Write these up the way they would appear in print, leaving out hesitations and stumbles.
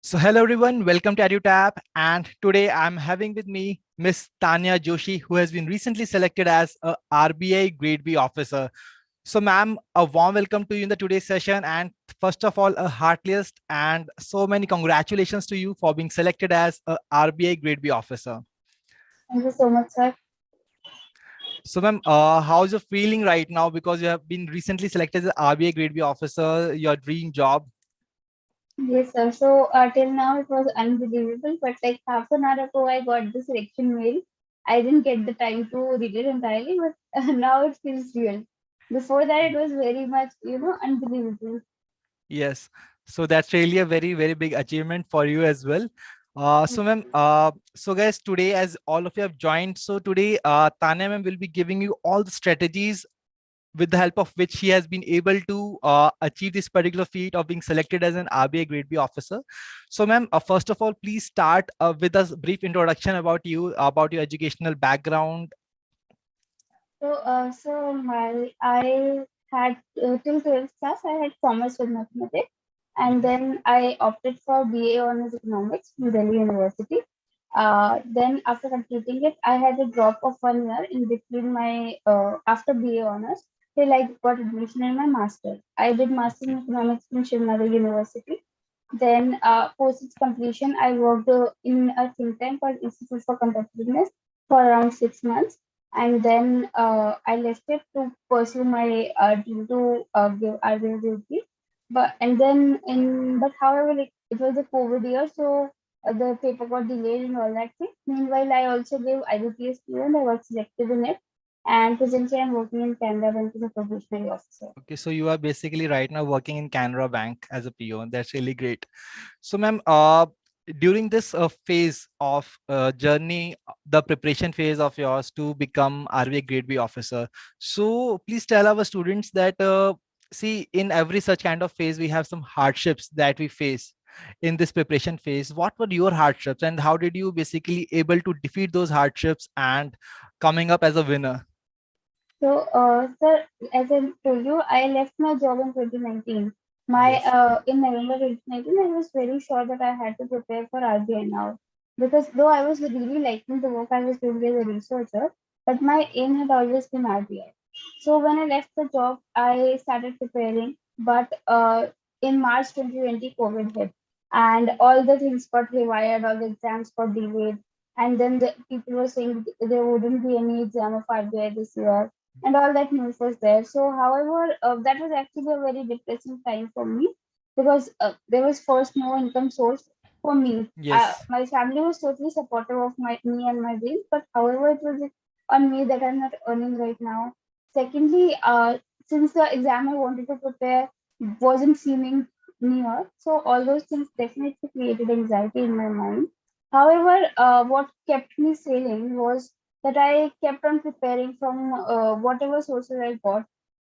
So hello everyone, welcome to EduTap, and today I'm having with me Miss Tanya Joshi, who has been recently selected as a RBI Grade B officer. So ma'am, a warm welcome to you in the today's session, and first of all, a heartiest and so many congratulations to you for being selected as a RBI Grade B officer. Thank you so much, sir. So ma'am, how's your feeling right now because you have been recently selected as a RBI Grade B officer, your dream job? Yes, sir. So till now it was unbelievable, but like half an hour ago I got the selection mail. I didn't get the time to read it entirely, but now it feels real. Before that, it was very much, unbelievable. Yes. So that's really a very, very big achievement for you as well. So ma'am, so guys, today as all of you have joined, so today Tanya ma'am will be giving you all the strategies with the help of which she has been able to achieve this particular feat of being selected as an RBI Grade B officer. So ma'am, first of all, please start with a brief introduction about you, about your educational background. So my I had till 12th class I had commerce with mathematics, and Mhm. then I opted for BA Honors Economics from Delhi University. Then after completing it, I had a drop of 1 year in between my after BA Honors till I got admission in my master. I did master in Okay. economics from Shivnagar University. Then post its completion, I worked in a think tank called Institute for Competitiveness for around 6 months, and then I left it to pursue my dream to give RBI duty. But however, like, it was a COVID year, so the paper got delayed and all that thing. Meanwhile, I also gave IBPS and I was selected in it. And presently, I'm working in Canada Bank as a probationary officer. Okay, so you are basically right now working in Canara Bank as a PO. That's really great. So, ma'am, during this phase of journey, the preparation phase of yours to become RBI Grade B officer. So, please tell our students that see, in every such kind of phase, we have some hardships that we face in this preparation phase. What were your hardships, and how did you basically able to defeat those hardships and coming up as a winner? Sir, as I told you, I left my job in 2019. Yes. In November 2019, I was very sure that I had to prepare for RBI now, because though I was really liking the work I was doing as a researcher, but my aim had always been RBI. So when I left the job, I started preparing, but in March 2020, COVID hit, and all the things got rewired, all the exams got delayed, and then the people were saying there wouldn't be any exam of RBI this year, and all that news was there. So, however, that was actually a very depressing time for me, because there was first no income source for me. Yes. My family was totally supportive of me and my dreams, but however, it was on me that I'm not earning right now. Secondly, since the exam I wanted to prepare wasn't seeming near, so all those things definitely created anxiety in my mind. However, what kept me sailing was that I kept on preparing from whatever sources I got.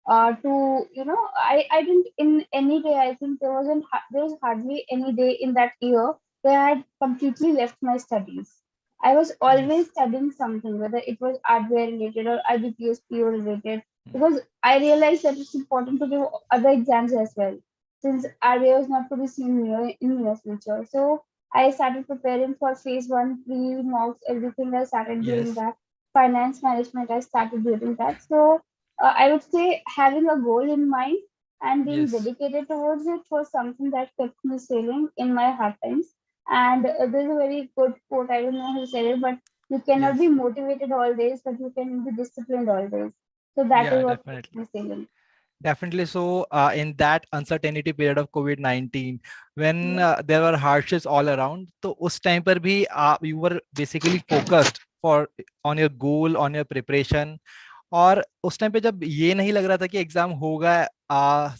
I didn't in any day. I think there was hardly any day in that year where I had completely left my studies. I was always Yes. studying something, whether it was RBI related or IBPS PO related, because I realized that it's important to give other exams as well, since RBI was not to be seen in near future. So I started preparing for phase one, pre mocks, everything. I started doing Yes. that. Finance management, I started doing that. So I would say having a goal in mind and being Yes. dedicated towards it was something that kept me sailing in my hard times. And there's a very good quote, I don't know who said it, but you cannot be Yes. motivated all days, but you can be disciplined all days. So that is Yeah, what kept definitely. me sailing. Definitely. So, in that uncertainty period of COVID-19, when Yes, there were hardships all around, तो उस time पर भी you were basically focused for on your goal, on your preparation. और उस time पे जब ये नहीं लग रहा था कि एग्जाम होगा,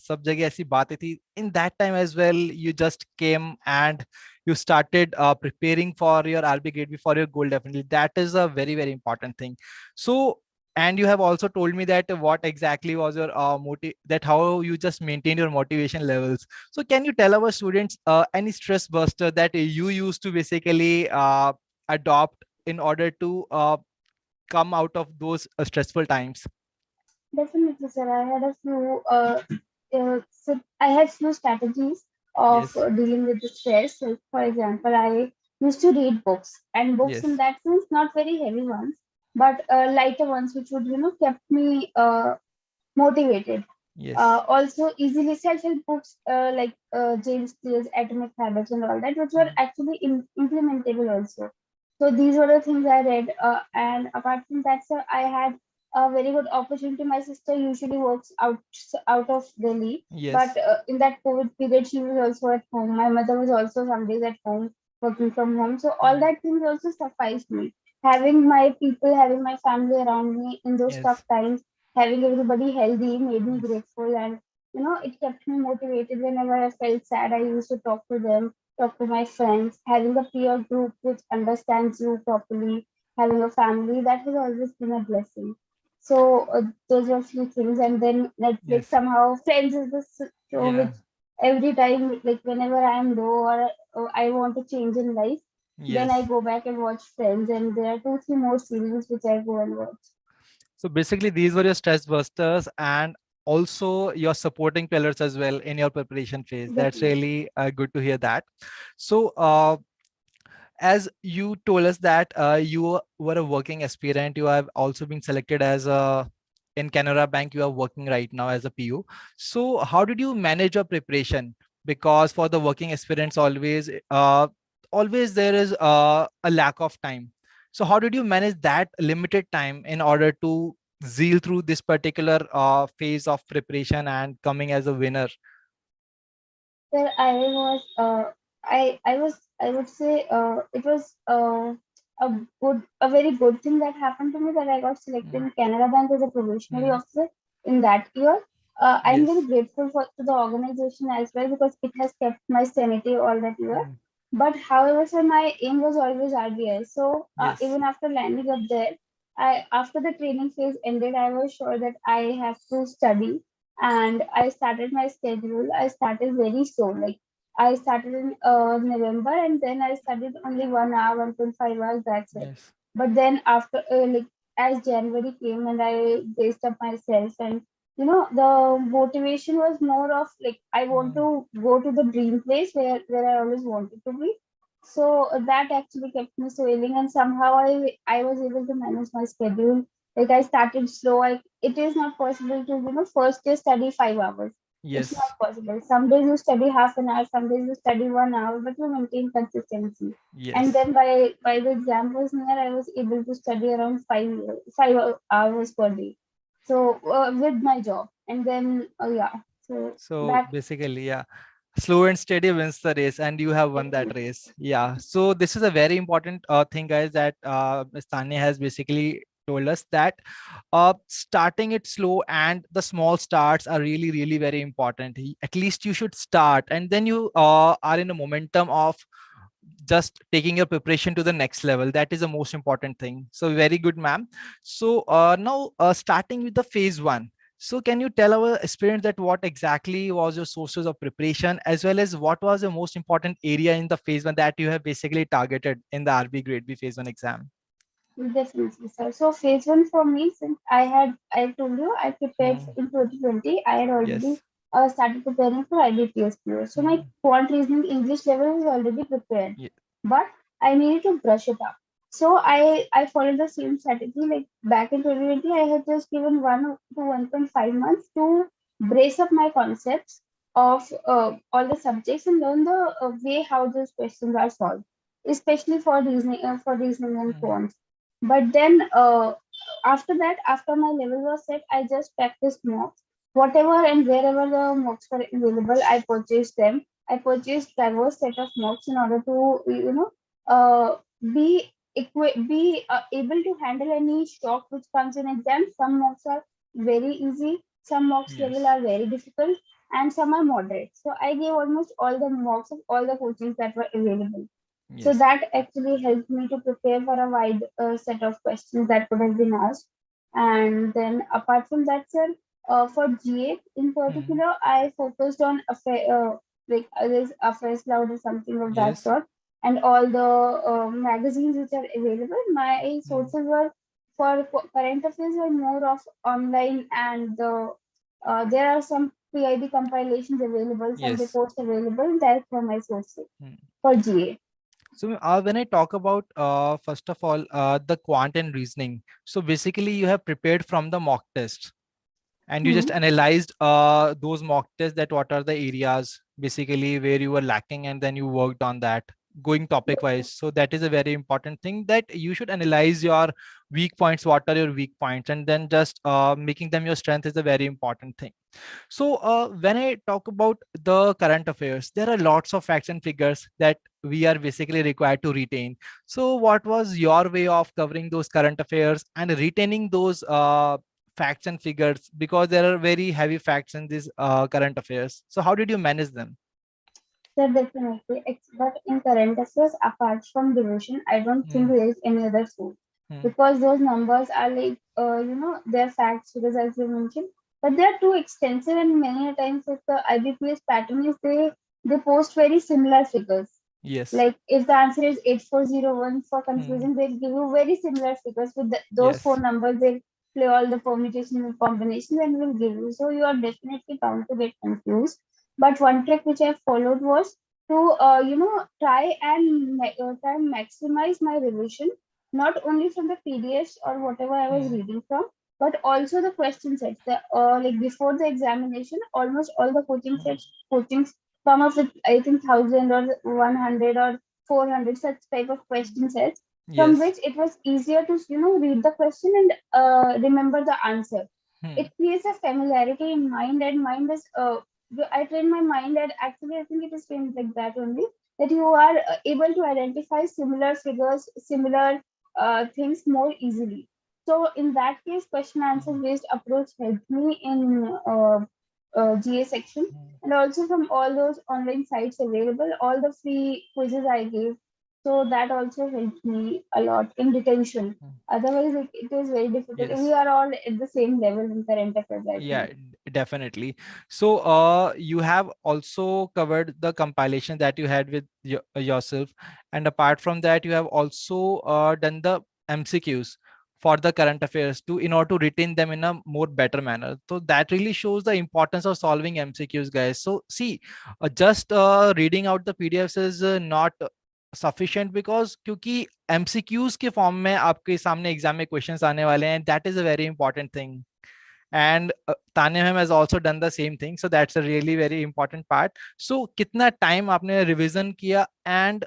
सब जगह ऐसी बातें थी. In that time as well you just came and you started preparing for your RB grade B for your goal. Definitely that is a very, very important thing. So, and you have also told me that what exactly was your motive, that how you just maintain your motivation levels. So can you tell our students any stress buster that you used to basically adopt in order to come out of those stressful times? definitely, sir. I had few strategies. of Yes. dealing with the stress. Like for example, I used to read books, and books in Yes. that sense, not very heavy ones, but lighter ones, which would kept me motivated. Yes. Also, easily self-help books like James Clear's Atomic Habits and all that, which were Mm. actually implementable also. So these were the things I read. And apart from that, sir, I had a very good opportunity. My sister usually works out of Delhi, but Yes. in that COVID period, she was also at home. My mother was also some days at home working from home. So all Mm. that things also sufficed me. Having my people, having my family around me in those tough Yes. times, having everybody healthy made me Yes. grateful, and it kept me motivated. Whenever I felt sad, I used to talk to them, talk to my friends. Having a peer group which understands you properly, having a family, that has always been a blessing. So those were a few things. And then Netflix, Yes. somehow Friends is the show Yeah. which every time, like whenever I am low, or I want to change in life, then I Yes. go back and watch Friends, and there are two, three more series which I go and watch. So basically, these were your stress busters and also your supporting pillars as well in your preparation phase. That's Definitely. really good to hear that. So, as you told us that you were a working aspirant, you have also been selected as a in Canara Bank. You are working right now as a PU. So, how did you manage your preparation? Because for the working aspirants, always there is a lack of time. So, how did you manage that limited time in order to zeal through this particular phase of preparation and coming as a winner? Sir, I would say it was a very good thing that happened to me, that I got selected Mm. in Canada Bank as a probationary Mm. officer in that year. I'm very Yes. grateful to the organization as well, because it has kept my sanity all that year. Mm. But however, sir, my aim was always RBI. So Yes. even after landing up there, after the training phase ended, I was sure that I have to study, and I started my schedule. I started very slow. Like I started in November, and then I studied only 1 hour, 1.5 hours. That's it. Yes. But then after, like as January came, and I braced up myself, and the motivation was more of like I want Mm. to go to the dream place where I always wanted to be. So that actually kept me swelling, and somehow I was able to manage my schedule. Like I started slow. It is not possible to first day study 5 hours. It's Yes. not possible. Some days you study half an hour, some days you study 1 hour, but you maintain consistency. And Yes. then by the exam was near, I was able to study around five hours per day. So with my job, and then yeah, so So that basically, yeah, slow and steady wins the race, and you have won that definitely. race. Yeah. So this is a very important thing, guys, that Ms. Tanya has basically told us that starting it slow and the small starts are really, really very important. At least you should start, and then you are in a momentum of just taking your preparation to the next level. That is the most important thing. So very good, ma'am. So now starting with the phase one. So can you tell our experience that what exactly was your sources of preparation, as well as what was the most important area in the phase one that you have basically targeted in the RB Grade B phase one exam? Definitely, sir. So phase one for me, since I told you, I prepared Mm. in 2020. I had already Yes. started preparing for IBPS PO. So my Mm. quant reasoning English level was already prepared, Ye- but I needed to brush it up. So I followed the same strategy. Like back in 2020, I had just given 1 to 1.5 months to brace up my concepts of all the subjects and learn the way how those questions are solved, especially for reasoning and mm. quant. But then after that, after my level was set, I just practiced mocks. Whatever and wherever the mocks were available, I purchased them. I purchased diverse set of mocks in order to be able to handle any shock which comes in exam. Some mocks are very easy, some mocks level Yes. are very difficult, and some are moderate. So I gave almost all the mocks of all the coachings that were available. So Yes. that actually helped me to prepare for a wide set of questions that could have been asked. And then apart from that, sir, for GA in Mm. particular, I focused on there's Affairs Cloud or something of that Yes. sort, and all the magazines which are available. My Mm. sources were for current affairs were more of online, and there are some PIB compilations available, some Yes. reports available. That's for my sources Hmm. for GA. So when I talk about first of all the quant and reasoning, so basically you have prepared from the mock test and you Hmm. just analyzed those mock tests, that what are the areas basically where you were lacking, and then you worked on that going topic wise. So that is a very important thing, that you should analyze your weak points, what are your weak points, and then just making them your strength is a very important thing. So when I talk about the current affairs, there are lots of facts and figures that we are basically required to retain. So what was your way of covering those current affairs and retaining those facts and figures, because there are very heavy facts in these current affairs? So how did you manage them? So definitely, but in current affairs, apart from devotion, I don't think Hmm. there is any other source Hmm. because those numbers are like, they're facts because as you mentioned, but they are too extensive and many a times if the IBPS pattern is they post very similar figures. Yes. Like if the answer is 8401 for Hmm. confusion, they'll give you very similar figures with those four Yes. numbers. They'll play all the permutations and combinations and will give you. So you are definitely bound to get confused. But one trick which I followed was to, try and maximize my revision, not only from the PDFs or whatever I was Hmm. reading from, but also the question sets. Like before the examination, almost all the coaching come up with I think 1,000 or 100 or 400 such type of question sets from Yes. which it was easier to read the question and remember the answer. Hmm. It creates a familiarity in mind and mind is I train my mind and actually I think it is trained like that only that you are able to identify similar figures, similar things more easily. So in that case, question answer Hmm. based approach helped me in GA section Hmm. and also from all those online sites available, all the free quizzes I gave. So that also helped me a lot in detention. Hmm. Otherwise, it is very difficult. We Yes. are all at the same level in current affairs, I Yeah, think. definitely. So you have also covered the compilation that you had with yourself, and apart from that you have also done the MCQs for the current affairs to in order to retain them in a more better manner. So that really shows the importance of solving MCQs, guys. So see, just reading out the PDFs is not sufficient, because क्योंकि MCQs के form में आपके सामने exam में questions आने वाले हैं, that is a very important thing. And Tanya ma'am has also done the same thing, so that's a really very important part. So कितना टाइम आपने रिवीजन किया, and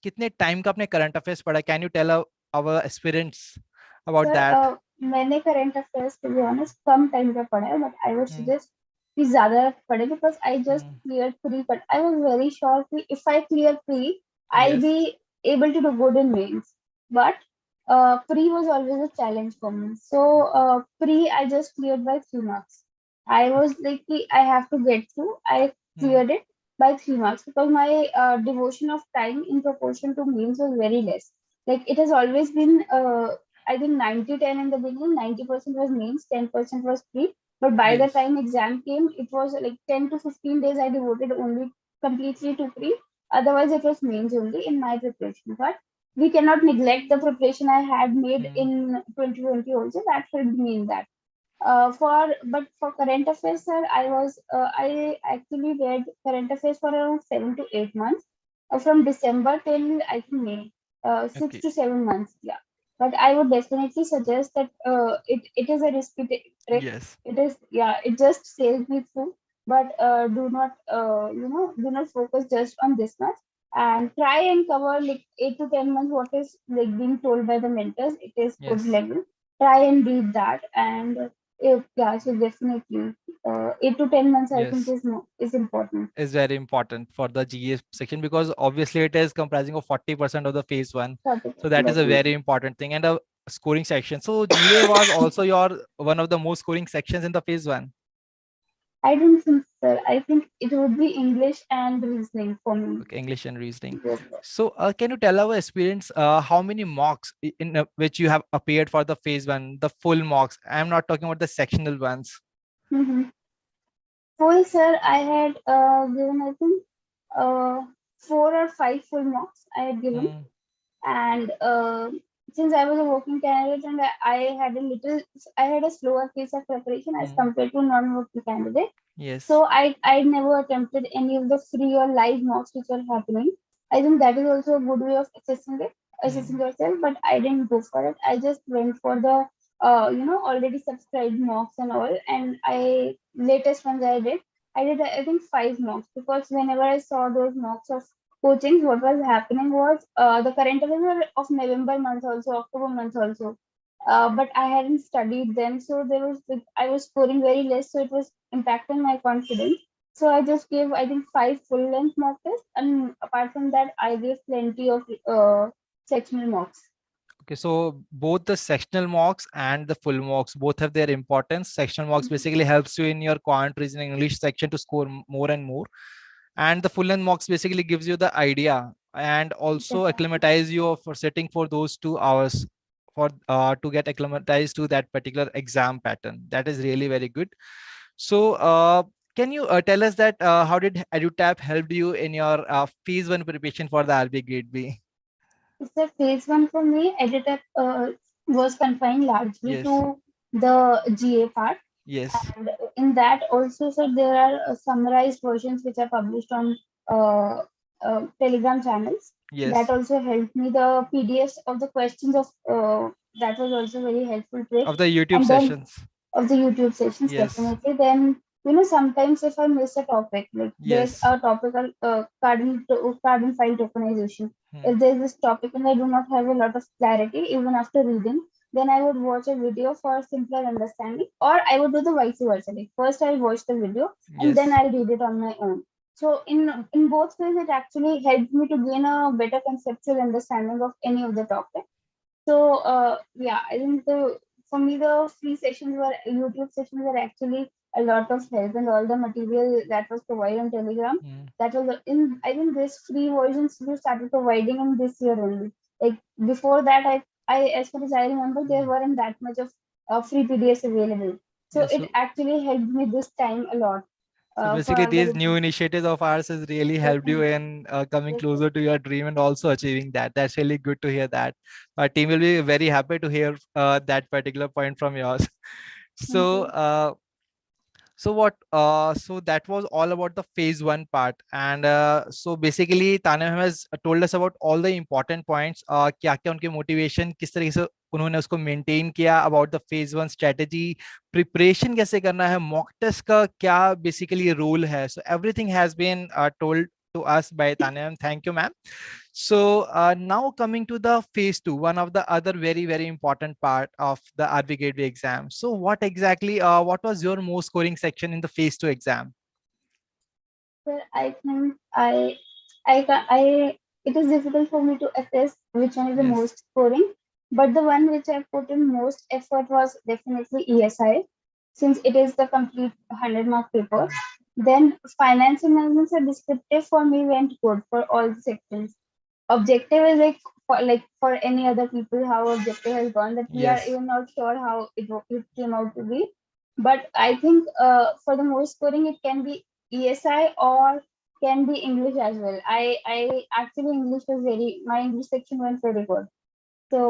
कितने टाइम का आपने करंट अफेयर्स पढ़ा? Can you tell our experience about sir that? मैंने current affairs to be honest कम time का पढ़ा है but I would Hmm. Suggest कि ज्यादा पढ़े because I just Hmm. Clear pre but I was very sure कि if I clear pre I Yes. Be able to do good in mains but pre was always a challenge for me so pre I just cleared by 3 marks. I was Okay. like I have to get through. I Hmm. cleared it by 3 marks because my devotion of time in proportion to mains was very less. Like it has always been I think 90-10 in the beginning, 90% was mains, 10% was pre. But by the Yes. time exam came, it was like 10 to 15 days I devoted only completely to pre. Otherwise, it was mains only in my preparation. But we cannot neglect the preparation I had made Hmm. in 2020 also. That helped me in that. But for current affairs, sir, I actually read current affairs for around 7 to 8 months, from December till I think May, six Okay. to 7 months. Yeah, but I would definitely suggest that it is a risky trick. Yes. It is, yeah, it just sails me through, but do not focus just on this much and try and cover like 8 to 10 months what is like being told by the mentors. It is good Yes. level. Try and read that and yeah, so definitely, 8 to 10 months I think Yes. is important. Is very important for the GA section, because obviously it is comprising of 40% of the phase one. So that is a Definitely. very important thing, and a scoring section. So GA was also your one of the most scoring sections in the phase one. I don't think, sir. I think it would be English and reasoning for me. Okay, English and reasoning. Yes. So can you tell our experience, how many mocks in which you have appeared for the phase one, the full mocks? I'm not talking about the sectional ones. Mm-hmm. Full, sir, I had given, I think, uh, 4 or 5 full marks I had given. Hmm. And since I was a working candidate and I had a little, I had a slower pace of preparation as Hmm. compared to non-working candidate. Yes. So I never attempted any of the free or live mocks which are happening. I think that is also a good way of assessing Hmm. yourself, but I didn't go for it. I just went for the already subscribed mocks and all. And I latest ones I did I think 5 mocks, because whenever I saw those mocks of coaching, what was happening was the current affairs were of November month also, October month also. But I hadn't studied them, so I was scoring very less, so it was impacting my confidence. So I just gave I think 5 full length mock tests, and apart from that, I gave plenty of sectional mocks. Okay, so both the sectional mocks and the full mocks both have their importance. Sectional mocks Mhm. basically helps you in your quant reasoning English section to score more and more, and the full length mocks basically gives you the idea and also Definitely. acclimatize you for sitting for those 2 hours for to get acclimatized to that particular exam pattern. That is really very good. So can you tell us that how did EduTap helped you in your phase one preparation for the RB Grade B? So phase one for me, EduTap was confined largely Yes. to the GA part. Yes. And in that also, so there are summarized versions which are published on uh, Telegram channels. That Yes. also helped me. The PDFs of the questions of that was also very helpful trick. Of the YouTube And then sessions. of the YouTube sessions, Yes. definitely. Then sometimes if I miss a topic, like there's Yes. a topical carbon file tokenization. Hmm. If there's this topic and I do not have a lot of clarity, even after reading, then I would watch a video for simpler understanding, or I would do the vice versa. Like first I'll watch the video and then Yes. I'll read it on my own. So in both ways, it actually helped me to gain a better conceptual understanding of any of the topic. So yeah, I think the for me the free sessions were YouTube sessions were actually a lot of help, and all the material that was provided on Telegram, Hmm. that was in I think this free versions we started providing in this year only. Like before that, I as far as I remember, there Hmm. weren't that much of free PDFs available. So Yes. it So actually helped me this time a lot for basically, other these new reasons. initiatives of ours has really helped you Definitely. in coming Yes, closer yes. to your dream and also achieving that. That's really good to hear that. Our team will be very happy to hear that particular point from yours. Thank So, you. so that was all about the phase one part. And so basically, Tanya ma'am has told us about all the important points. क्या क्या उनके motivation किस तरीके से उन्होंने उसको maintain किया about the phase one strategy, preparation कैसे करना है, mock test का क्या basically role है. So everything has been told to us by Tanya ma'am. Thank you, ma'am. So now coming to the phase two, one of the other very, very important part of the RB Grade B exam. So what exactly, what was your most scoring section in the phase two exam? Well, I think it is difficult for me to assess which one is the Yes. most scoring, but the one which I put in most effort was definitely ESI, since it is the complete 100-mark paper. Hmm. Then finance and management are descriptive for me went good for all the sections. Objective is like for any other people how objective has gone, that we are Yes. even not sure how it came out to be. But I think for the most scoring it can be ESI or can be English as well. I actually English was very my English section went very good. So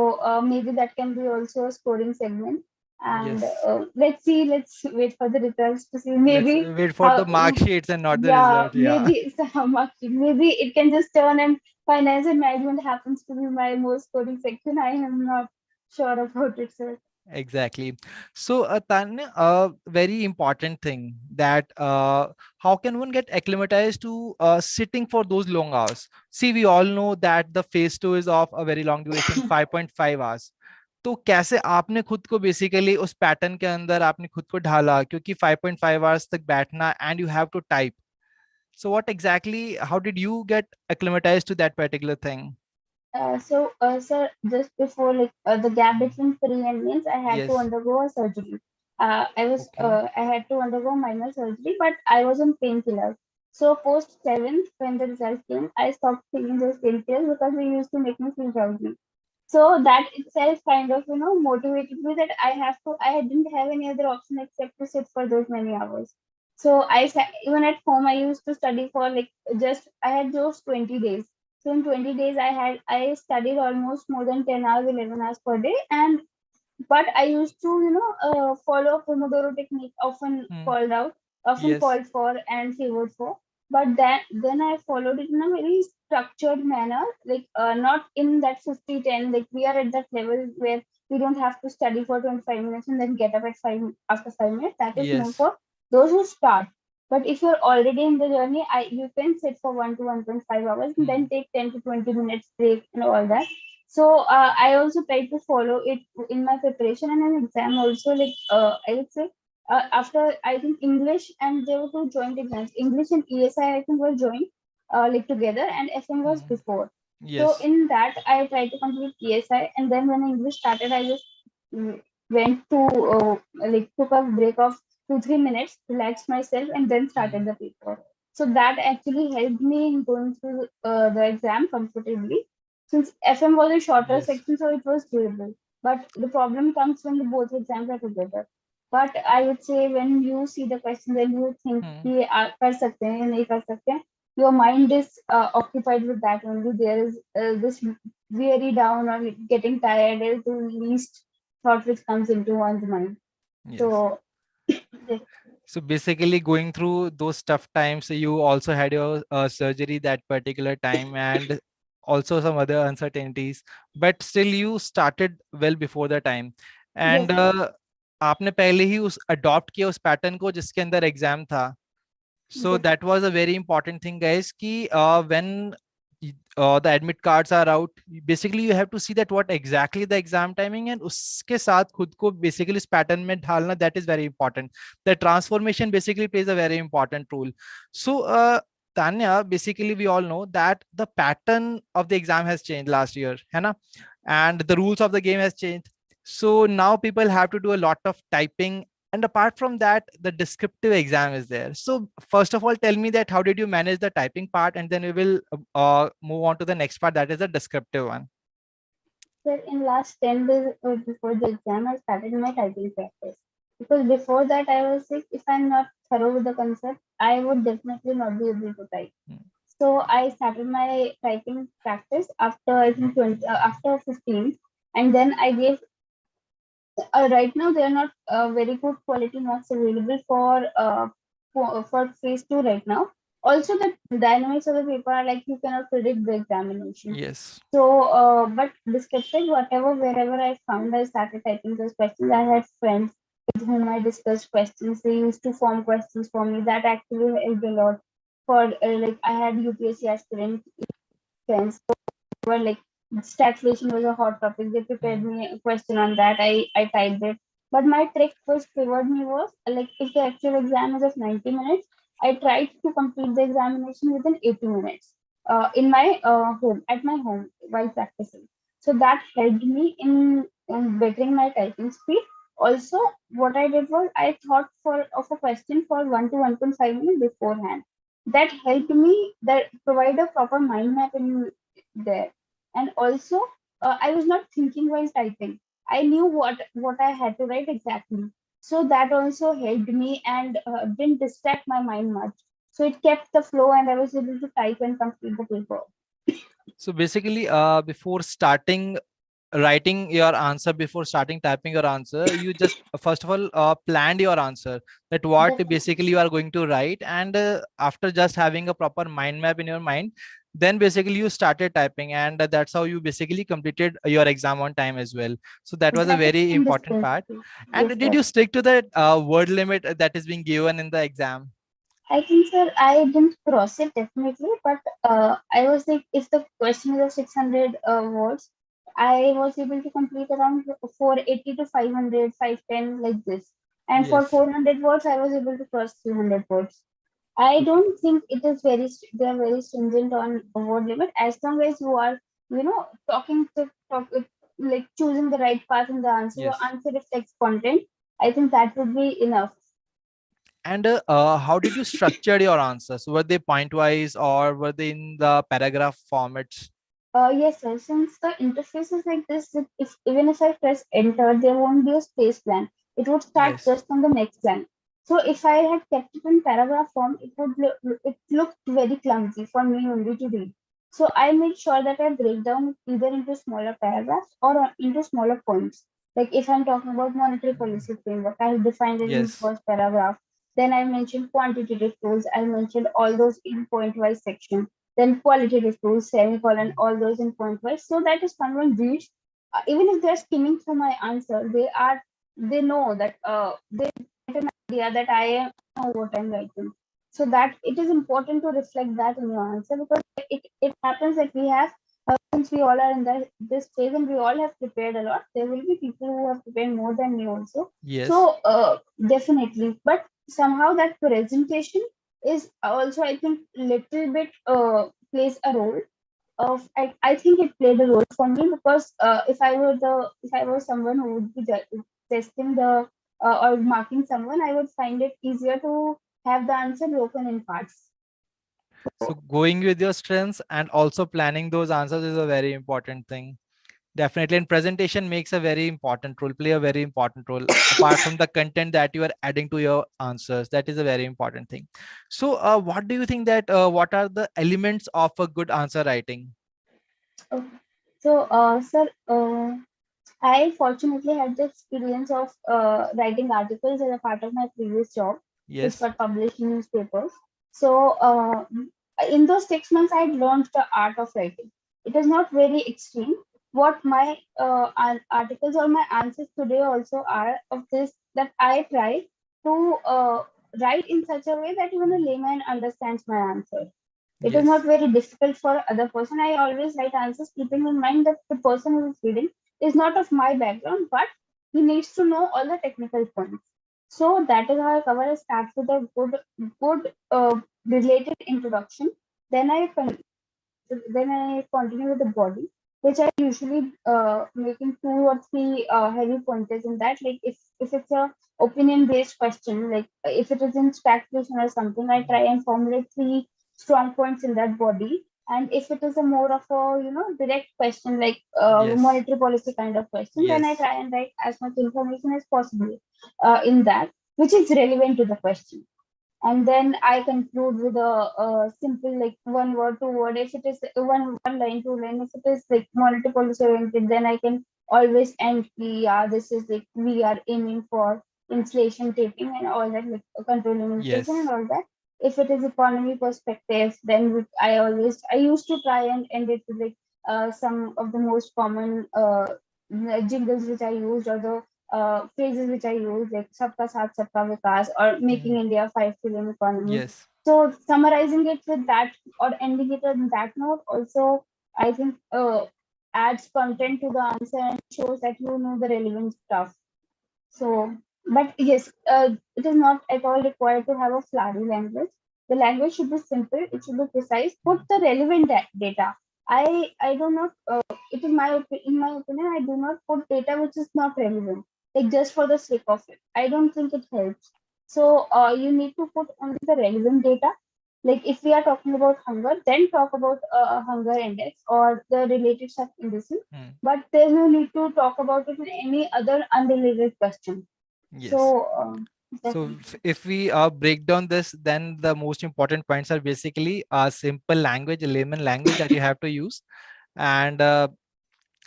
maybe that can be also a scoring segment. And Yes. let's see, let's wait for the results to see. Let's Maybe wait for the how, mark sheets and not the yeah, result. Yeah. maybe some maybe it can just turn and finance and management happens to be my most scoring section. I am not sure about it, sir. Exactly. So, Tanya, a very important thing that how can one get acclimatized to sitting for those long hours? See, we all know that the phase two is of a very long duration, 5.5 hours. तो कैसे आपने खुद को basically उस pattern के अंदर आपने खुद को ढाला क्योंकि 5.5 आवर्स तक बैठना and you have to type so what exactly how did you get acclimatise to that particular thing Sir, just before the gap between three and means, I had to yes undergo a surgery. Okay I had to undergo minor surgery, but I was on painkillers. So post seventh, when the result came, I stopped taking those painkillers because they used to make me feel drowsy. So that itself kind of motivated me that I didn't have any other option except to sit for those many hours. So even at home I used to study for like just I had those 20 days. So in 20 days, I studied almost more than 10 hours, 11 hours per day, and but I used to, follow Pomodoro technique, Hmm. often Yes. called for and favored for. But then I followed it in a very structured manner, like not in that 50-10. Like we are at that level where we don't have to study for 25 minutes and then get up at after 5 minutes. That is more Yes. for those who start. But if you're already in the journey, you can sit for 1 to 1.5 hours and then Hmm. take 10 to 20 minutes break and all that. So I also try to follow it in my preparation and an exam also. Like I would say, after I think English and there were two joint exams. English and ESI I think were joined like together, and FM was Hmm. before. So Yes. in that I tried to complete ESI, and then when English started, I just mm, went to like took a break of 2-3 minutes, relaxed myself, and then started Hmm. the paper. So that actually helped me in going through the exam comfortably, since FM was a shorter Yes. section, so it was doable. But the problem comes when the both exams are together. But I would say when you see the question, then you think Hmm. कि कर सकते हैं या नहीं कर सकते हैं. Your mind is occupied with that only. There is this weary down or getting tired is the least thought which comes into one's mind. Yes. So yes, So basically, going through those tough times, you also had your surgery that particular time, and also some other uncertainties. But still, you started well before the time, and yes, yes, आपने पहले ही उस adopt किया उस pattern को जिसके अंदर exam था. So yes, that was a very important thing, guys. Ki when the admit cards are out, basically you have to see that what exactly the exam timing and उसके साथ खुद को basically इस pattern में ढालना, that is very important. The transformation basically plays a very important role. So Tanya, basically we all know that the pattern of the exam has changed last year, है ना? And the rules of the game has changed. So now people have to do a lot of typing, and apart from that, the descriptive exam is there. So first of all, tell me that how did you manage the typing part, and then we will move on to the next part, that is the descriptive one. sir, in last 10 days before the exam, I started my typing practice. Because before that, I was like, if I'm not thorough with the concept, I would definitely not be able to type. Mm. So I started my typing practice after I think 20, after 15, and then I gave. Right now, there are not very good quality marks available for phase two right now. Also, the dynamics of the paper are like you cannot predict the examination. Yes. So, but descriptive, whatever, wherever I found, I started typing those questions. I had friends with whom I discussed questions. They used to form questions for me. That actually helped a lot. For like, I had UPSC aspirant friends were like stagflation was a hot topic. They prepared Mm. me a question on that. I typed it. But my trick which favored me was like if the actual exam is of 90 minutes, I tried to complete the examination within 80 minutes in my home, at my home while practicing. So that helped me in bettering my typing speed. Also, what I did was I thought for of a question for 1 to 1.5 minutes beforehand. That helped me that provide a proper mind map in there. And also, I was not thinking while typing. I knew what I had to write exactly. So that also helped me and didn't distract my mind much. So it kept the flow, and I was able to type and complete the paper. So basically, before starting writing your answer, before starting typing your answer, you just first of all planned your answer, that what Definitely. basically you are going to write, and after just having a proper mind map in your mind, then basically you started typing, and that's how you basically completed your exam on time as well. So that was a That is very important part. indispensable. Yes, And did sir. you stick to the word limit that is being given in the exam? I think, sir, I didn't cross it definitely, but I was like, if the question is of 600 words, I was able to complete around 480 to 500, 510 like this. And for Yes. 400 words, I was able to cross 300 words. I don't think it is they are very stringent on a word limit as long as you are, talking to like choosing the right path in the answer. Your Yes. answer reflects content. I think that would be enough. And how did you structure your answers? Were they point wise or were they in the paragraph formats? Yes, sir. Since the interface is like this, if even if I press enter, there won't be a space plan. It would start Yes. just on the next line. So if I had kept it in paragraph form, it looked very clumsy for me only to read. So I make sure that I break down either into smaller paragraphs or into smaller points. Like if I'm talking about monetary policy framework, I defined it in the Yes. first paragraph. Then I mentioned quantitative tools. I mentioned all those in point-wise section. Then qualitative tools, semicolon, all those in point-wise. So that is someone reads, even if they're skimming through my answer, they know that they get an idea that I know what I'm writing. So that it is important to reflect that in your answer, because it happens that we have, since we all are in this phase and we all have prepared a lot, there will be people who have prepared more than me also. Yes. So definitely, but somehow that presentation is also, I think, little bit plays a role of, I think it played a role for me, because if I was someone who would be testing the or marking someone, I would find it easier to have the answer broken in parts. So going with your strengths and also planning those answers is a very important thing. Definitely. And presentation makes a very important role, play a very important role apart from the content that you are adding to your answers. That is a very important thing. So what do you think that what are the elements of a good answer writing? Okay. So, sir, I fortunately had the experience of writing articles as a part of my previous job, which Yes. got published in newspapers. So, in those 6 months, I had learned the art of writing. It is not very extreme. What my articles or my answers today also are of this, that I try to write in such a way that even a layman understands my answer. It is not Yes. very difficult for other person. I always write answers keeping in mind that the person who is reading is not of my background, but he needs to know all the technical points. So that is how I cover. I start with a good related introduction. Then then I continue with the body, which I usually making 2 or 3 heavy pointers in that. Like if it's a opinion based question, like if it is in stagflation or something, I try and formulate 3 strong points in that body. And if it is a more of a direct question, like Yes. monetary policy kind of question, then I Yes. try and write as much information as possible in that, which is relevant to the question. And then I conclude with a simple, like, one word, 2 word. If it is one line, 2 line, if it is like monetary policy oriented, then I can always end yeah, this is like we are aiming for inflation taping and all that, like controlling inflation and Yes. all that. If it is economy perspective, then I used to try and end it with like some of the most common jingles which I used, or the phrases which I use, like "Sabka Saath, Sabka Vikas" or "Making Mm. India 5 trillion economy." Yes. So summarizing it with that or ending it on that note also, I think adds content to the answer and shows that you know the relevant stuff. So, but yes, it is not at all required to have a flowery language. The language should be simple. It should be precise. Put the relevant data. I do not. It is in my opinion. I do not put data which is not relevant, like just for the sake of it. I don't think it helps. So you need to put only the relevant data. Like if we are talking about hunger, then talk about hunger index or the related sub indices, Mm. but there's no need to talk about it in any other unrelated question. Yes. So So definitely. if we break down this, then the most important points are basically a simple language, a layman language that you have to use. And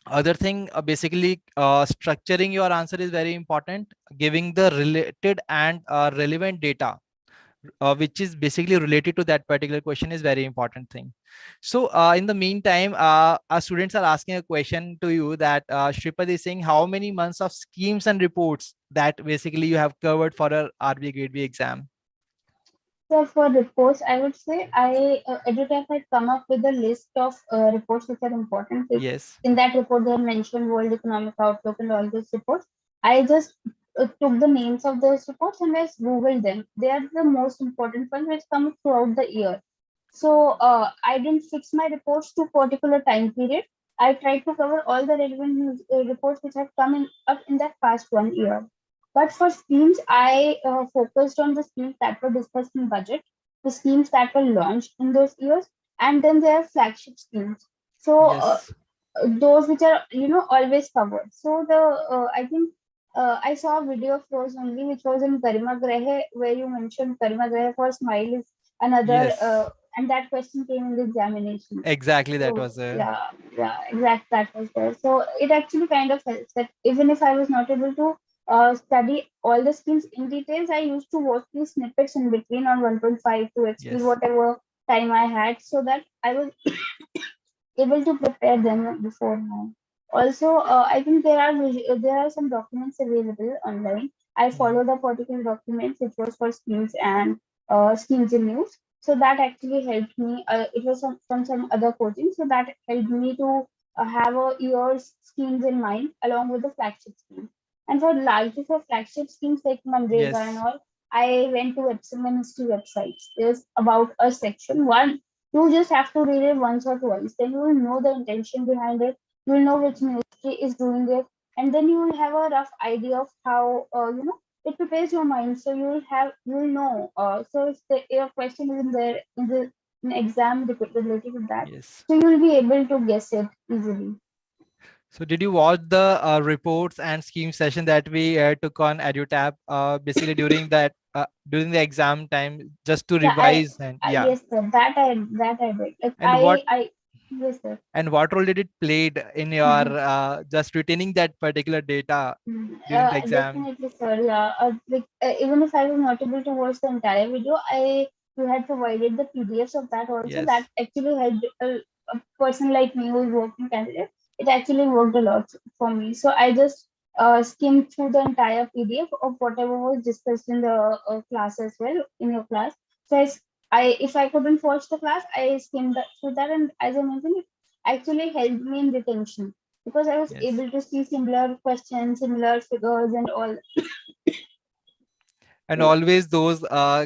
other thing, basically structuring your answer is very important. Giving the related and relevant data which is basically related to that particular question is very important thing. So in the meantime, our students are asking a question to you that Shripad is saying how many months of schemes and reports that basically you have covered for a RBI Grade B exam. So for reports, I would say EduTap had come up with a list of reports which are important. Like Yes. in that report, they had mentioned World Economic Outlook and all those reports. I just took the names of those reports and I googled them. They are the most important ones which come throughout the year. So I didn't fix my reports to particular time period. I tried to cover all the relevant news, reports which have come up in that past 1 year. But for schemes, I focused on the schemes that were discussed in budget, the schemes that were launched in those years, and then there are flagship schemes. So Yes. those which are always covered. So the I think I saw a video of yours only, which was in Garima Grahe, where you mentioned Garima Grahe for Smile is another Yes. and that question came in the examination. Exactly, that So was there. yeah, yeah, exact that was there. So it actually kind of helps that even if I was not able to study all the schemes in details, I used to watch these snippets in between on 1.5 to explain Yes. whatever time I had, so that I was able to prepare them beforehand. Also, I think there are some documents available online. I Mhm. followed the particular documents which was for schemes and schemes in news. So that actually helped me. It was from some other coaching, so that helped me to have a year's schemes in mind along with the flagship scheme. And largely for flagship schemes like Manrega and Yes. all, I went to Ministry websites. There's about a section one. You just have to read it once or twice. Then you will know the intention behind it. You will know which ministry is doing it, and then you will have a rough idea of how it prepares your mind. So you will know. So if a question is in there in the in exam related to that, Yes. so you will be able to guess it easily. So did you watch the reports and scheme session that we took on EduTap basically during the exam time just to Yeah, revise? And I yeah, yes sir. That I did. Like and what I yes sir. role did it played in your just retaining that particular data during the exam? Definitely, sir. Yeah, even if I was not able to watch the entire video, you had provided the PDFs of that also. That Yes. actually helped a person like me who is working candidate. It actually worked a lot for me. So I just skimmed through the entire PDF of whatever was discussed in the class as well in your class. So if I couldn't watch the class, I skimmed through that, and as I mentioned, it actually helped me in retention because I was Yes. able to see similar questions, similar figures, and all. And always those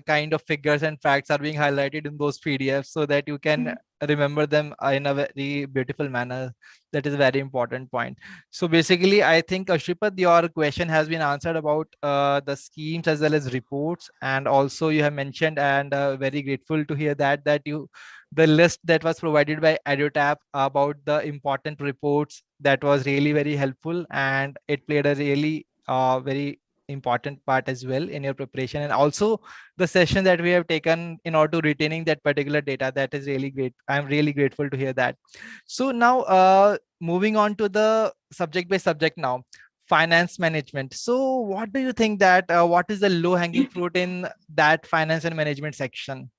kind of figures and facts are being highlighted in those PDFs so that you can remember them in a very beautiful manner. That is a very important point. So basically, I think Shripad, your question has been answered about the schemes as well as reports, and also you have mentioned, and very grateful to hear that you the list that was provided by EduTap about the important reports, that was really very helpful, and it played a really very important part as well in your preparation, and also the session that we have taken in order to retaining that particular data, that is really great. I'm really grateful to hear that. So now moving on to the subject by subject now, finance management. So what do you think that what is the low hanging fruit in that finance and management section?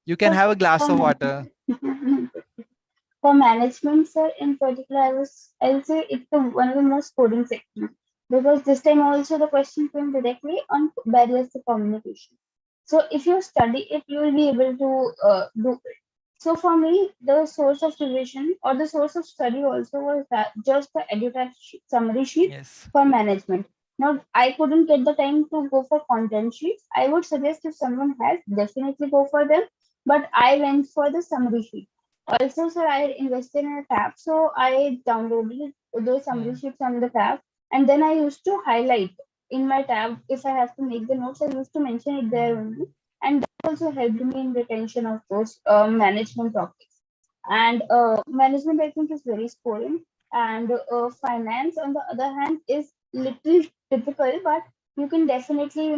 You can For, have a glass for, of water. for management, sir, in particular, I'll say it's one of the most coding sections because this time also the question came directly on barriers to communication. So if you study it, you will be able to do. So for me, the source of revision or the source of study also was that just the EduTap summary sheet Yes. for management. Now, I couldn't get the time to go for content sheets. I would suggest if someone has, definitely go for them. But I went for the summary sheet. Also, sir, I invested in a tab, so I downloaded those summary Hmm. sheets on the tab, and then I used to highlight in my tab if I have to make the notes. I used to mention it there only, and also helped me in retention of those management topics. And management, I think, is very scoring. And finance, on the other hand, is little difficult, but you can definitely,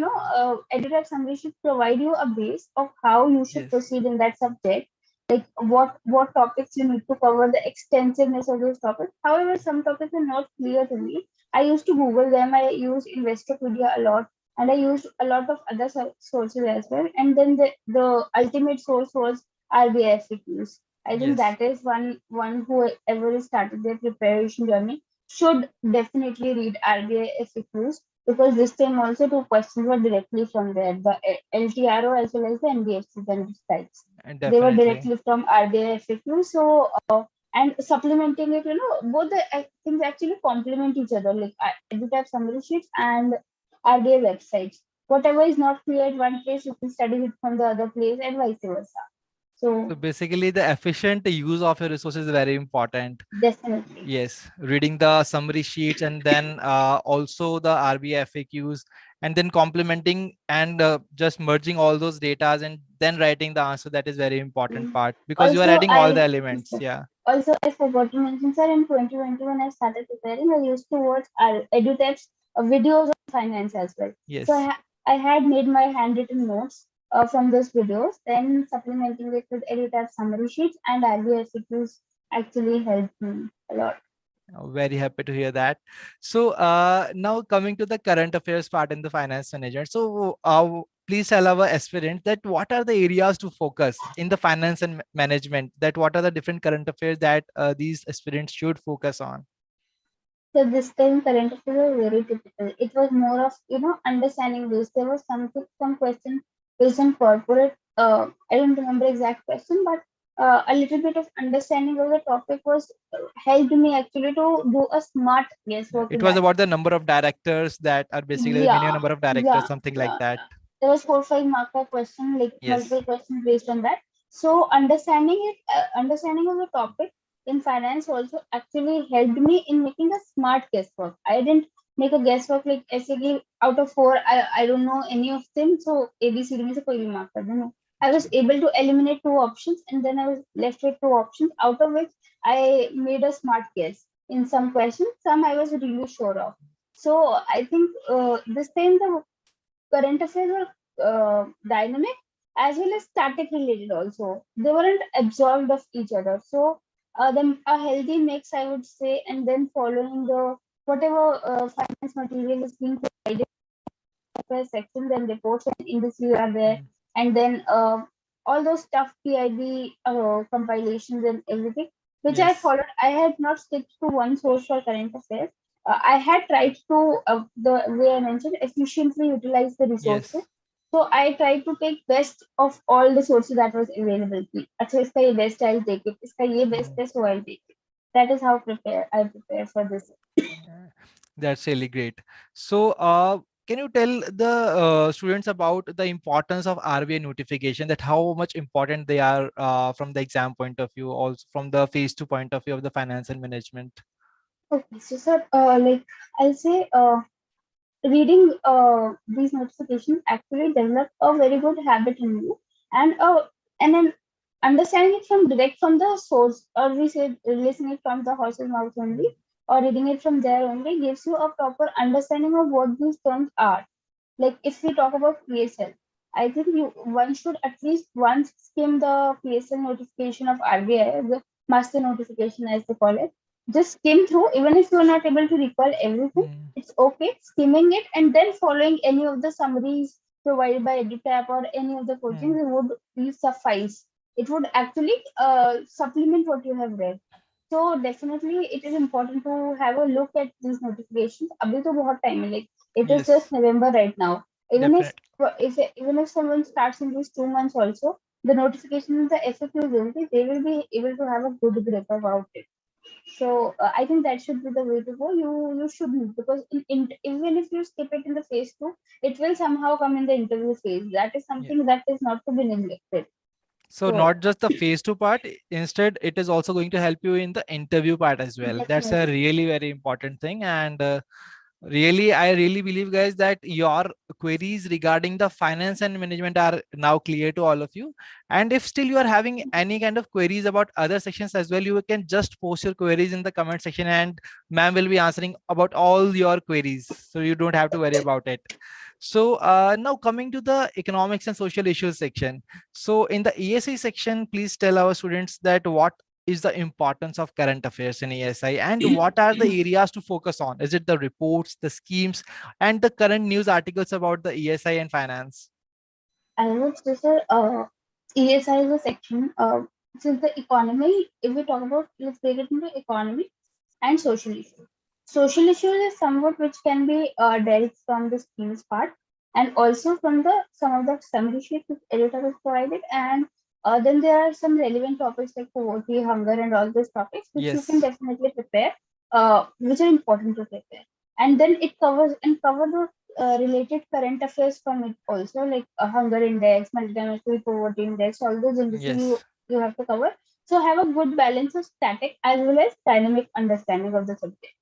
EduTech summary should provide you a base of how you should Yes. proceed in that subject, like what topics you need to cover, the extensiveness of those topics. However, some topics are not clear to me. I used to Google them. I use Investopedia a lot, and I used a lot of other sources as well. And then the ultimate source was RBI FAQs. I think Yes. that is one whoever has started their preparation journey should definitely read RBI FAQs because this time also two questions were directly from there, the LTRO as well as the NBFCs and types. And They were definitely. directly from RBI FAQ. So and supplementing it, both the things actually complement each other. Like EduTap summary sheets and RBI websites. Whatever is not clear at one place, you can study it from the other place, and vice versa. So So basically, the efficient use of your resources is very important. definitely. Yes, reading the summary sheets, and then also the RBI FAQs, and then complementing and just merging all those datas and then writing the answer. That is very important part because you are Also, adding all the elements. Yeah. I forgot to mention, sir, in 2020 when I started preparing, I used to watch EduTap's videos on finance as well. So Yes. I had made my handwritten notes from those videos, then supplementing it with EduTap summary sheets and RBI FAQs actually helped me a lot. Very happy to hear that. So now coming to the current affairs part in the finance management. So please tell our aspirants that what are the areas to focus in the finance and management, that what are the different current affairs that these aspirants should focus on. So this time current affairs were very typical. It was more of, understanding this. There was some question based on corporate. I don't remember exact question, but a little bit of understanding of the topic was helped me actually to do a smart guesswork It in was that. about the number of directors that are basically the minimum Yeah, number of directors, yeah, something like yeah. that. There was 4 5 marker question, like Yes. multiple questions based on that. So understanding of the topic in finance also actually helped me in making a smart guesswork. I didn't make a guesswork like SAG out of four. I don't know any of them. So ABCD में से कोई भी mark कर दूँ. No. I was able to eliminate 2 options and then I was left with 2 options, out of which I made a smart guess. In some questions, some I was really sure of. So I think this time the current affairs were dynamic as well as static related also. They weren't absorbed of each other. So a healthy mix, I would say, and then following the whatever finance material is being provided per section, then reports and indices are there, Mm. and then all those stuff PIB compilations and everything, which I Yes. followed. I had not stick to one source for current affairs. I had tried to, the way I mentioned, efficiently utilize the resources. Yes. So I tried to take best of all the sources that was available to me. अच्छा इसका ये best I'll take it. इसका ये best Mm. है so I'll take it. That is how I prepare for this. Yeah, that's really great. So, can you tell the students about the importance of RBI notification, that how much important they are from the exam point of view, also from the phase two point of view of the finance and management? Okay, so sir, like I'll say, reading these notifications actually develop a very good habit in you, and then understanding it from direct from the source, or we say listening it from the horse's mouth only, Mm. or reading it from there only, gives you a proper understanding of what these terms are. Like if we talk about PSL, I think one should at least once skim the PSL notification of RBI, the master notification as they call it. Just skim through, even if you are not able to recall everything, Mm. it's okay. Skimming it and then following any of the summaries provided by EduTap or any of the Mm. coachings, it would be suffice. It would actually supplement what you have read. So definitely, it is important to have a look at these notifications. अभी तो बहुत time है, like it is Yes, just November right now. Even definitely. even if someone starts in these 2 months also, the notifications, the FAQs will be, they will be able to have a good grip about it. So I think that should be the way to go. You shouldn't, because even if you skip it in the phase two, it will somehow come in the interview phase. That is Yeah. something that is not to be neglected. So So not just the phase two part, instead it is also going to help you in the interview part as well. That's a definitely, really very important thing. And really, I really believe, guys, that your queries regarding the finance and management are now clear to all of you. And if still you are having any kind of queries about other sections as well, you can just post your queries in the comment section, and ma'am will be answering about all your queries. So you don't have to worry about it. So now coming to the economics and social issues section. So in the ESI section, please tell our students that what is the importance of current affairs in ESI, and what are the areas to focus on? Is it the reports, the schemes, and the current news articles about the ESI and finance? I would say, sir, ESI is a section. Since the economy, if we talk about, let's break it into economy and social issues. Social issues is somewhat which can be dealt from the schemes part, and also from the some of the summary sheets which editor has provided, and then there are some relevant topics like poverty, hunger, and all those topics which you can Yes. definitely prepare, which are important to prepare. And then it cover the related current affairs from it also, like a hunger index, multidimensional poverty index, all those indices Yes. you have to cover. So have a good balance of static as well as dynamic understanding of the subject.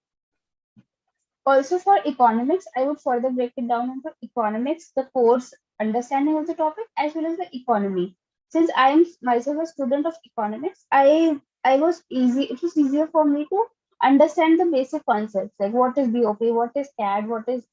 Also for economics, I would further break it down into economics, the course understanding of the topic, as well as the economy. Since I am myself a student of economics, I was easy. It was easier for me to understand the basic concepts like what is BOP, what is CAD, what is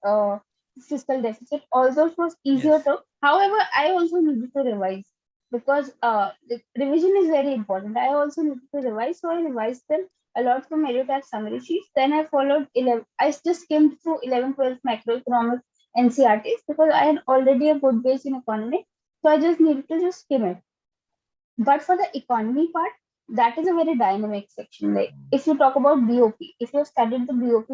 fiscal deficit. Although it was easier Yes. to, however, I also needed to revise because the revision is very important. I also needed to revise, so I revised them a lot from EduTap summary sheets. Then I followed 11. I just skimmed through 11, 12 macroeconomic NCRTs because I had already a good base in economy, so I just needed to just skim it. But for the economy part, that is a very dynamic section. Like if you talk about BOP, if you studied the BOP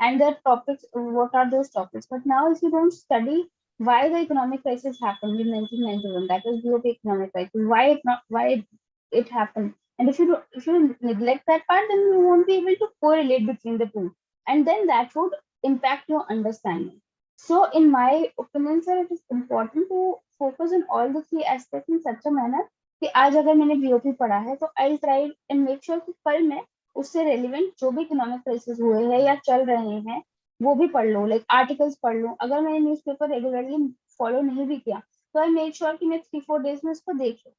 and the topics, what are those topics? But now, if you don't study why the economic crisis happened in 1991, that was BOP economic crisis. Why it happened, and if you neglect that part, then you won't be able to correlate between the two, and then that would impact your understanding. So, in my opinion, sir, it is important to focus on all the three aspects in such a manner कि आज अगर मैंने BOP पढ़ा है तो I try and make sure कि कल मैं उससे रेलिवेंट जो भी इकोनॉमिक क्राइसिस हुए हैं या चल रहे हैं वो भी पढ़ लूँ, लाइक आर्टिकल्स पढ़ लूँ. अगर मैंने न्यूज़पेपर रेगुलरली फॉलो नहीं भी किया तो आई मेक श्योर कि मैं 3-4 डेज में उसको देख लूँ,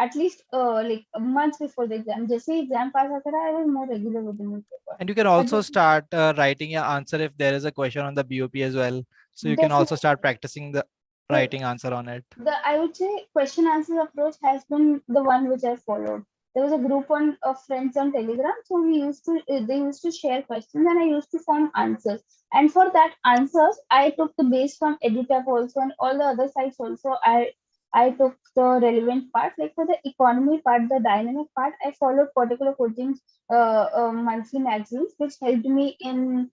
at least like months before the exam. जैसे ही एग्जाम पास होता रहा I was more regular with the newspaper. And you can but also start writing your answer if there is a question on the BOP as well. So you can also start definitely practicing the writing answer on it. the I would say question answer approach has been the one which I followed. There was a group on of friends on Telegram, so we used to they used to share questions and I used to form answers. And for that answers, I took the base from EduTap also and all the other sites also. I took the relevant part. Like for the economy part, the dynamic part, I followed particular coaching monthly magazines, which helped me in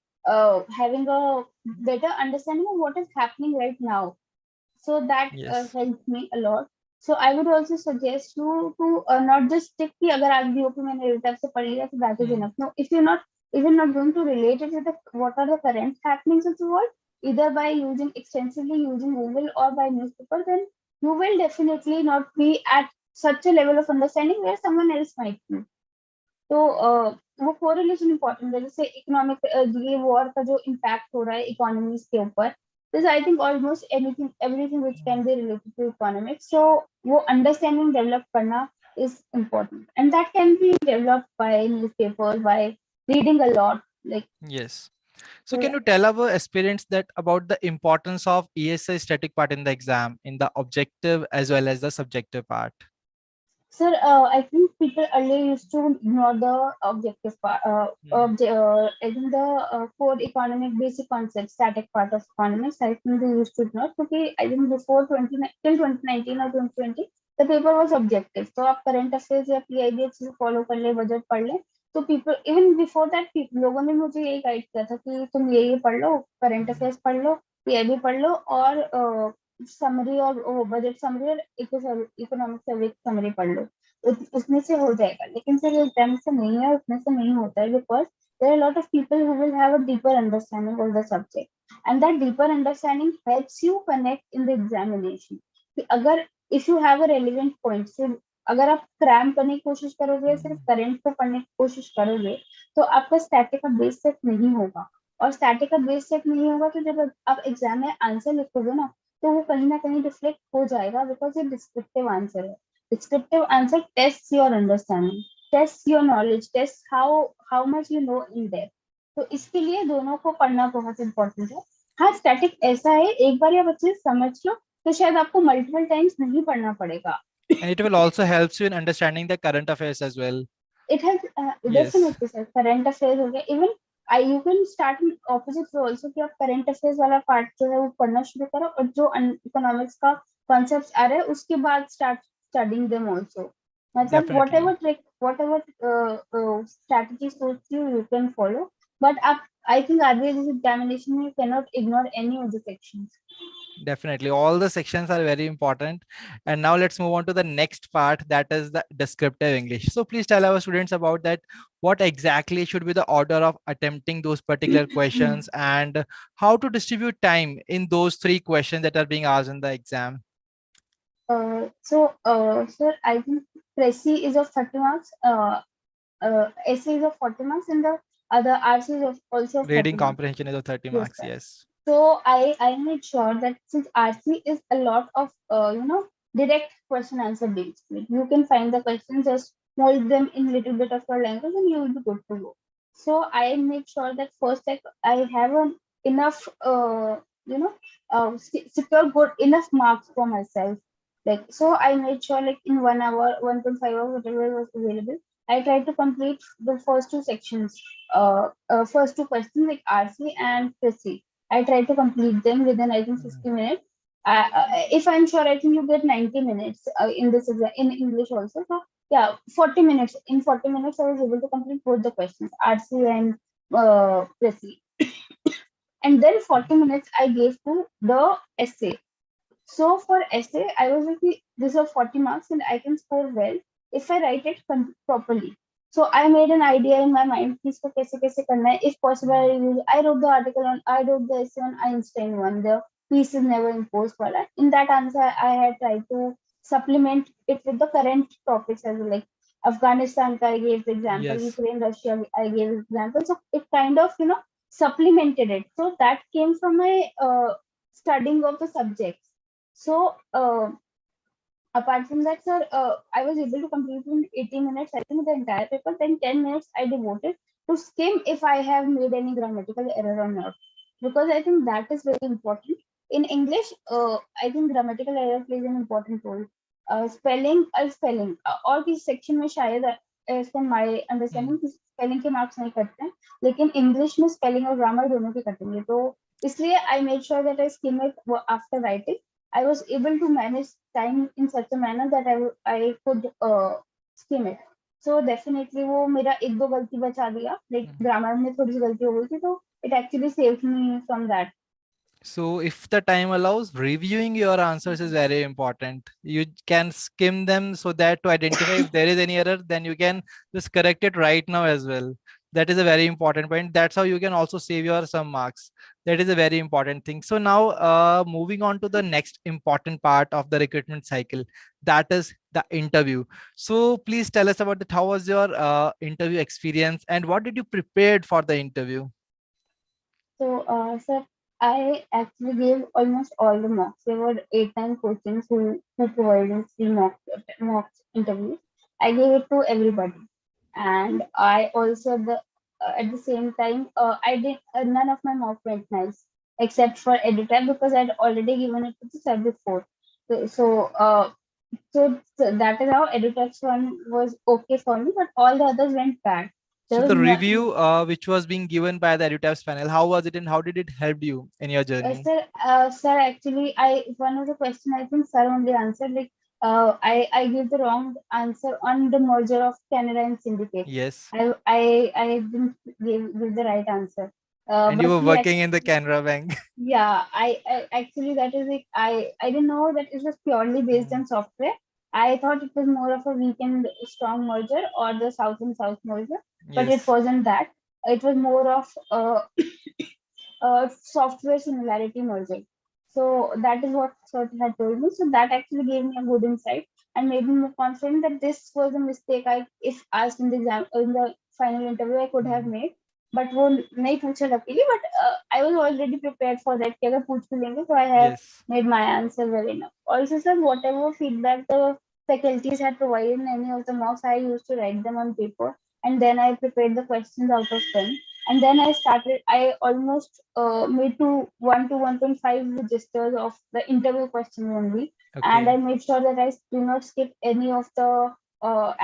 having a better understanding of what is happening right now, so that Yes. helped me a lot. So I would also suggest you to not just stick कि अगर आज BOP मैंने real से पढ़ लिया so that is Hmm. enough. No, if you're not even not going to relate it with the what are the current happenings of the world, either by using extensively using Google or by newspaper, then you will definitely not be at such a level of understanding where someone else might be. तो वो correlation important है, जैसे economic ये war का जो impact हो रहा है इकोनॉमीज के ऊपर, this I think almost anything everything which can be related to economics. So वो अंडरस्टैंडिंग डेवलप करना is important and that can be developed by newspapers, by reading a lot, like Yes. So so can yeah. you tell our aspirants that about the importance of ESI static part in the exam, in the objective as well as the subjective part? Sir, I think people earlier used to ignore the objective part. Hmm. I think the core economic basic concept, static part of economics, I think they used to ignore. Because I think before 20, till 2019 or 2020, the paper was objective. So आप current affairs या PIB अच्छे से follow कर ले, budget पढ़ ले. तो people even before that, people लोगों ने मुझे यही गाइड किया था कि तुम ये पढ़ लो, current Hmm. affairs पढ़ लो, PIB पढ़ लो और समरी और बजट समरी और इकोनॉमिक सर्वे समरी पढ़ लो, उसमें से हो जाएगा. लेकिन सर एग्जाम से नहीं है, उसमें से नहीं होता है because there are a lot of people who will have a deeper understanding of the subject and that deeper understanding helps you connect in the examination. कि अगर if you have a relevant point, सिर्फ अगर आप cram करने की कोशिश करोगे, सिर्फ Hmm. करंट को पढ़ने की कोशिश करोगे तो आपका स्टैटिक का बेस सेट नहीं होगा, और स्टैटिक का बेस सेट नहीं होगा तो जब आप एग्जाम में आंसर लिखोगे ना तो वो कहीं ना कहीं रिफ्लेक्ट हो जाएगा बिकॉज ये डिस्क्रिप्टिव आंसर है. Descriptive answer tests your understanding, tests your knowledge, tests how much you know in depth. तो इसके लिए दोनों को पढ़ना बहुत इंपॉर्टेंट है. हाँ, स्टैटिक ऐसा है एक बार आप अच्छे से समझ लो तो शायद आपको मल्टीपल टाइम्स नहीं पढ़ना पड़ेगा. And it will also helps you in understanding the current affairs as well. It has Yes, definitely sir, current affairs हो गया. Even I you can start in opposite way also कि आप current affairs वाला part जो है वो पढ़ना शुरू करो और जो economics का concepts आ रहे हैं उसके बाद start studying them also. मतलब definitely. whatever trick, whatever strategy suits you, you can follow. But आप I think RBI examination you cannot ignore any of the sections. Definitely. All the sections are very important. And now let's move on to the next part, that is the descriptive English. So please tell our students about that. What exactly should be the order of attempting those particular questions and how to distribute time in those three questions that are being asked in the exam? Sir, I think Presi is of 30 marks. Essay is of 40 marks and the other RC is of also of 30 Reading marks. comprehension is of 30 Yes, marks. sir. Yes. So I made sure that since RC is a lot of direct question answer based, like you can find the questions, just mold them in little bit of your language and you will be good to go. So I make sure that first like I have enough you know, secure good enough marks for myself. Like, so I made sure, like, in 1 hour, 1.5 hours, whatever was available, I tried to complete the first two sections, first two questions, like RC and PRC. I tried to complete them within, I think, 60 minutes. If I'm sure, I think you get 90 minutes in this exam, in English also. So yeah, 40 minutes. In 40 minutes, I was able to complete both the questions, RC and PRC. And then 40 minutes I gave to the essay. So for essay, I was like, these are 40 marks and I can score well if I write it properly. So I made an idea in my mind, इसको कैसे कैसे करना है. If possible, I wrote the article on, I wrote the essay on Einstein one. The piece is never imposed for that. In that answer, I had tried to supplement it with the current topics as well, like Afghanistan, I gave the example, Yes. Ukraine, Russia, I gave example. So it kind of, supplemented it. So that came from my studying of the subjects. So apart from that, sir, I was able to complete in 80 minutes, I think, the entire paper. Then 10 minutes I devoted to skim if I have made any grammatical error or not. Because I think that is very important. In English, I think grammatical error plays an important role. Spelling और किसी section में शायद as per my understanding किसी spelling के marks नहीं कटते हैं, लेकिन इंग्लिश में स्पेलिंग और ग्रामर दोनों के कटेंगे. तो इसलिए I made sure that I skim it after writing. I was able to manage time in such a manner that I could skim it. So definitely वो मेरा एक दो गलती बचा दिया, like grammar में थोड़ी सी गलती हो गई थी, तो it actually saved me from that. So if the time allows, reviewing your answers is very important. You can skim them so that to identify if there is any error, then you can just correct it right now as well. That is a very important point. That's how you can also save your some marks. That is a very important thing. So now moving on to the next important part of the recruitment cycle, that is the interview. So please tell us about that. How was your interview experience and what did you prepared for the interview? So, sir, I actually gave almost all the mocks. There were 8 9 coachings who provided free mock interviews. I gave it to everybody, and I also at the same time I did none of my mock went nice except for EduTap because I'd already given it to the sir before. So that is how EduTap's one was okay for me, but all the others went bad. There So was the no, review which was being given by the EduTap's panel, how was it and how did it help you in your journey? Sir, actually, I one of the question I think sir only answered, like I gave the wrong answer on the merger of Canada and Syndicate. Yes. I didn't give the right answer. And you But were he working in the actually, Canara Bank. yeah, I actually, that is like, I didn't know that it was purely based Mm. on software. I thought it was more of a weekend strong merger or the South and South merger, but it Yes. wasn't that. It was more of software similarity merging. So that is what Sir had told me. So that actually gave me a good insight and made me more confident that this was a mistake I, if asked in the exam, in the final interview, I could have Mm. made. But वो नहीं पूछा luckily, but I was already prepared for that कि अगर पूछ भी लेंगे, so I have Yes. made my answer well enough. Also, sir, whatever feedback the faculties had provided in any of the mocks, I used to write them on paper, and then I prepared the questions out of them, and then I almost made to 1.5 registers of the interview questions only, and I Okay. made sure that I do not skip any of the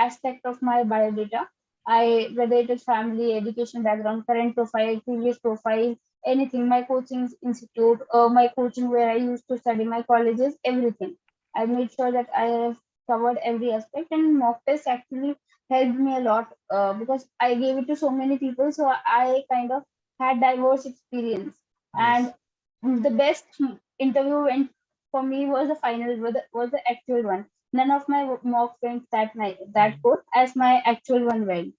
aspect of my biodata. I, whether it is family, education background, current profile, previous profile, anything, my coaching institute, my coaching where I used to study, my colleges, everything. I made sure that I have covered every aspect, and mock test actually helped me a lot because I gave it to so many people, so I kind of had diverse experience. And Yes. the best interview went for me was the final, was the actual one. None of my mock went that night, that Mm. good as my actual one went.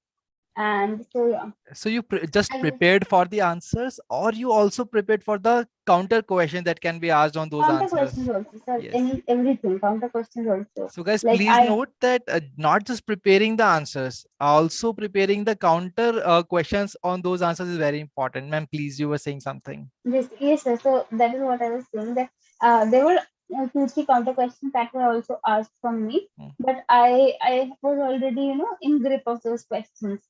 And so yeah, So you just I prepared for the answers or you also prepared for the counter question that can be asked on those counter answers? questions also, sir. Yes. Any everything counter questions also. So guys, Like please I note that not just preparing the answers, also preparing the counter questions on those answers is very important. Ma'am, please, you were saying something. yes, sir. So that is what I was saying, that there were 2 3 counter questions that were also asked from me, Mm. but I was already in grip of those questions.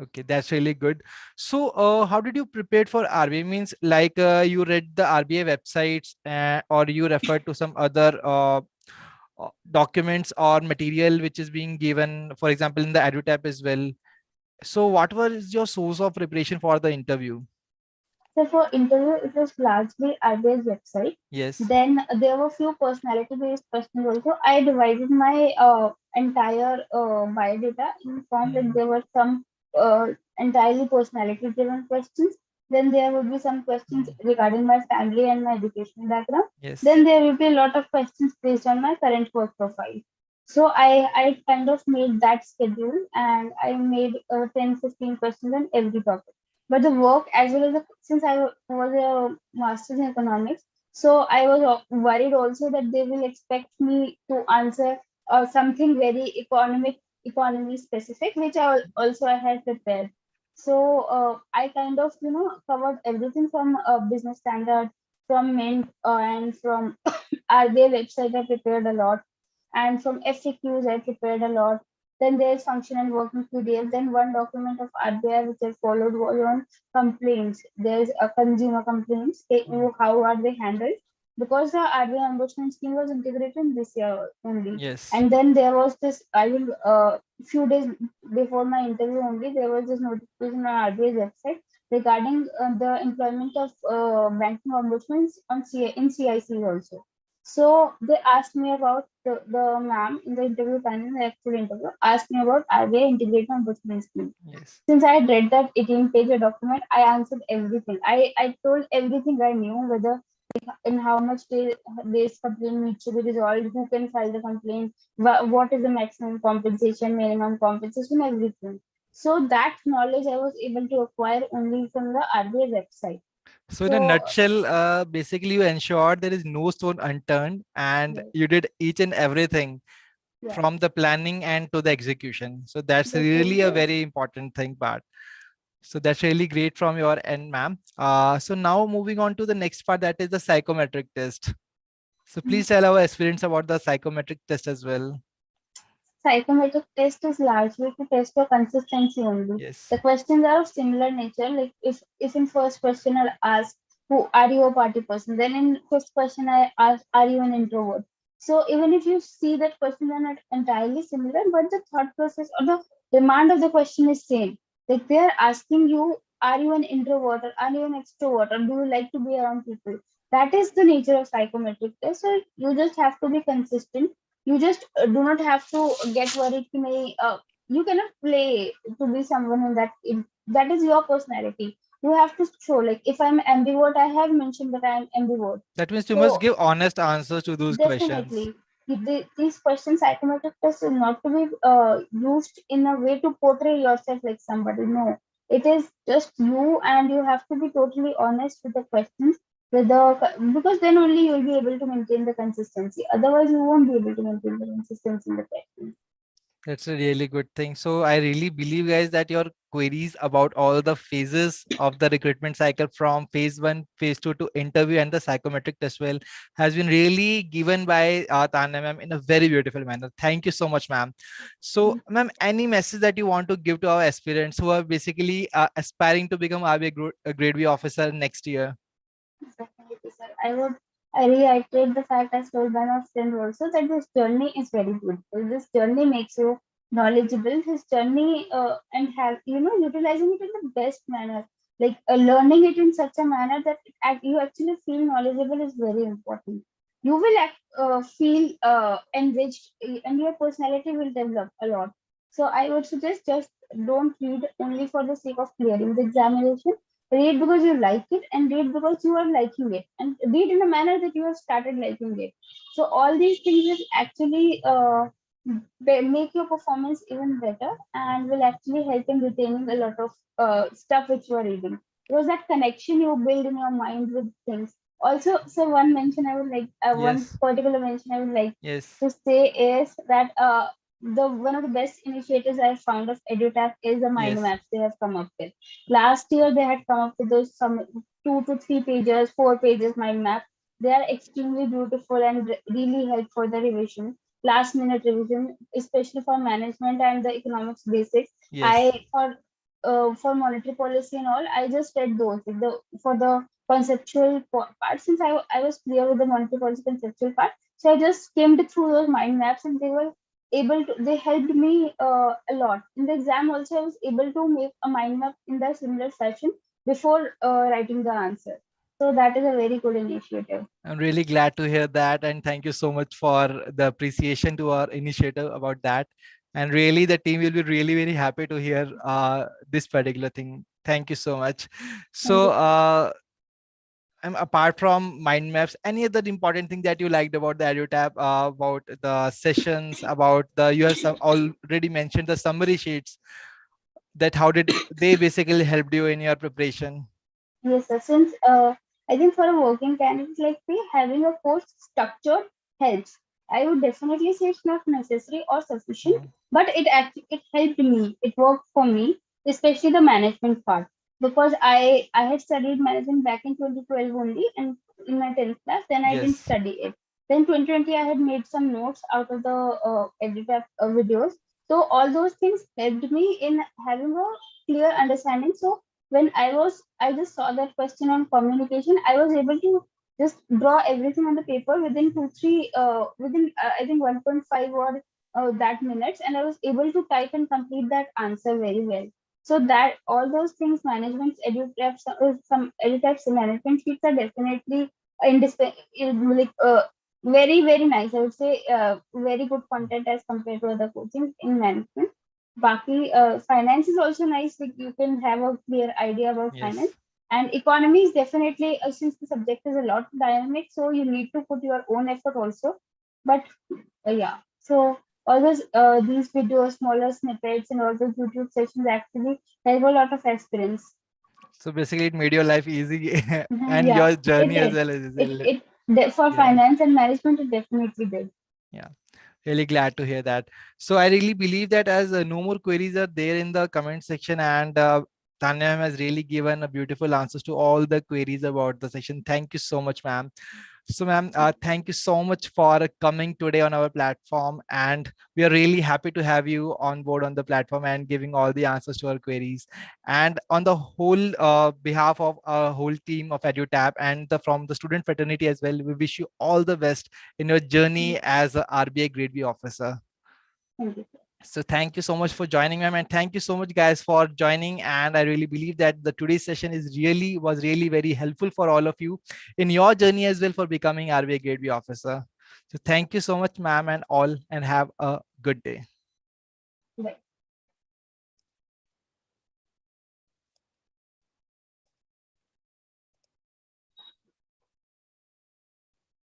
Okay, that's really good. So, how did you prepare for RBI? Means like you read the RBI websites or you referred to some other documents or material which is being given, for example, in the EduTap as well. So, what was your source of preparation for the interview? So for interview, it was largely RBI's website. Yes. Then there were few personality-based questions also. I divided my entire biodata in form that Hmm. there were some entirely personality-driven questions. Then there would be some questions Hmm. regarding my family and my educational background. Yes. Then there will be a lot of questions based on my current work profile. So I kind of made that schedule and I made 10, 15 questions on every topic. But the work as well as since I was a master's in economics, so I was worried also that they will expect me to answer something very economy specific, which also I had prepared. So I kind of covered everything from business standard, from Mint and from RBI website. I prepared a lot, and from FAQs I prepared a lot. Then there's functional working PDF. Then one document of RBI which I followed was on complaints. There's a consumer complaints. Hmm. How are they handled? Because the RBI ombudsman scheme was integrated this year only. Yes. And then there was this, I will, few days before my interview only, there was this notification on RBI's website regarding the employment of banking ombudsmen in CIC also. So they asked me about the ma'am in the interview panel, the actual interview, asked me about RBI integrated ombudsman scheme. Yes. Since I had read that 18-page document, I answered everything. I told everything I knew, whether in how much days complaint needs to be resolved, who can file the complaint, what is the maximum compensation, minimum compensation, everything. So that knowledge I was able to acquire only from the RBI website. So, in a So nutshell, basically, you ensured there is no stone unturned and yes, you did each and everything yeah, from the planning and to the execution. So, that's really a definitely. very important thing part. So, that's really great from your end, ma'am. So, now moving on to the next part, that is the psychometric test. So, please tell our aspirants about the psychometric test as well. Psychometric test is largely to test your consistency only. Yes. The questions are of similar nature. Like if in first question I ask, who are you a party person? Then in fifth question I ask, are you an introvert? So even if you see that questions are not entirely similar, but the thought process or the demand of the question is same. Like they are asking you, are you an introvert or are you an extrovert or do you like to be around people? That is the nature of psychometric test. So you just have to be consistent. You just do not have to get worried to me. You cannot play to be someone in that is your personality. You have to show, like if I'm ambivert, I have mentioned that I am ambivert. That means you So must give honest answers to those questions. definitely these questions, psychometric tests is not to be used in a way to portray yourself like somebody. No, it is just you, and you have to be totally honest with the questions, with the because then only you'll be able to maintain the consistency. Otherwise you won't be able to maintain the consistency in the questions. That's a really good thing. So I really believe, guys, that your queries about all the phases of the recruitment cycle from phase one, phase two to interview and the psychometric test well has been really given by Tanya ma'am in a very beautiful manner. Thank you so much, ma'am. So, ma'am, any message that you want to give to our aspirants who are basically aspiring to become RBI a Grade B officer next year? Definitely, sir. I reiterate the fact as told by my friend also that this journey is very beautiful. This journey makes you knowledgeable. This journey and have utilizing it in the best manner, like learning it in such a manner that you actually feel knowledgeable is very important. You will feel enriched, and your personality will develop a lot. So I would suggest just don't read only for the sake of clearing the examination. Read because you like it, and read because you are liking it, and read in a manner that you have started liking it. So all these things will actually make your performance even better, and will actually help in retaining a lot of stuff which you are reading, because that connection you build in your mind with things. Also, so one Yes. particular mention I would like Yes. to say is that the one of the best initiatives I found of EduTap is the mind Yes. maps they have come up with. Last year, they had come up with those some 2 to 3 pages, 4 pages mind map. They are extremely beautiful and really help for the revision, last minute revision, especially for management and the economics basics. Yes. I for for monetary policy and all, I just read those like for the conceptual part. Since I was clear with the monetary policy conceptual part, so I just skimmed through those mind maps, and they helped me a lot in the exam. Also, I was able to make a mind map in the similar fashion before writing the answer. So that is a very good initiative. I'm really glad to hear that, and thank you so much for the appreciation to our initiative about that. And really, the team will be really very happy to hear this particular thing. Thank you so much. Thank So, you. and apart from mind maps, any other important thing that you liked about the EduTap, about the sessions, about the you have some already mentioned the summary sheets. That how did they basically helped you in your preparation? Yes, sir. Since I think for a working candidate like me, having a course structure helps. I would definitely say it's not necessary or sufficient, Mhm. but it helped me. It worked for me, especially the management part, because I had studied management back in 2012 only, and in my 10th class, then I didn't Yes. study it. Then 2020, I had made some notes out of the EduTap videos. So all those things helped me in having a clear understanding. So when I just saw that question on communication, I was able to just draw everything on the paper within within I think 1.5 or that minutes, and I was able to type and complete that answer very well. So that all those things, management edutap, some edutap's management sheets are definitely like very nice. I would say very good content as compared to other coaching in management. Baki, finance is also nice. Like you can have a clear idea about finance. Yes. And economy is definitely, since the subject is a lot dynamic, so you need to put your own effort also. But yeah, so all these videos, smaller snippets, and all those YouTube sessions actually have a lot of experience. So basically, it made your life easy Mhm, and yeah, your it journey as did. well as For yeah, finance and management, it definitely did. yeah. Really glad to hear that. So I really believe that as no more queries are there in the comment section, and Tanya has really given a beautiful answers to all the queries about the session. Thank you so much, ma'am. So, ma'am, thank you so much for coming today on our platform, and we are really happy to have you on board on the platform and giving all the answers to our queries. And on the whole behalf of our whole team of EduTap and from the student fraternity as well, we wish you all the best in your journey as a RBI Grade B officer. Thank you. So thank you so much for joining, ma'am, and thank you so much, guys, for joining. And I really believe that the today's session was really very helpful for all of you in your journey as well for becoming RBI Grade B officer. So thank you so much, ma'am, and all, and have a good day. Bye.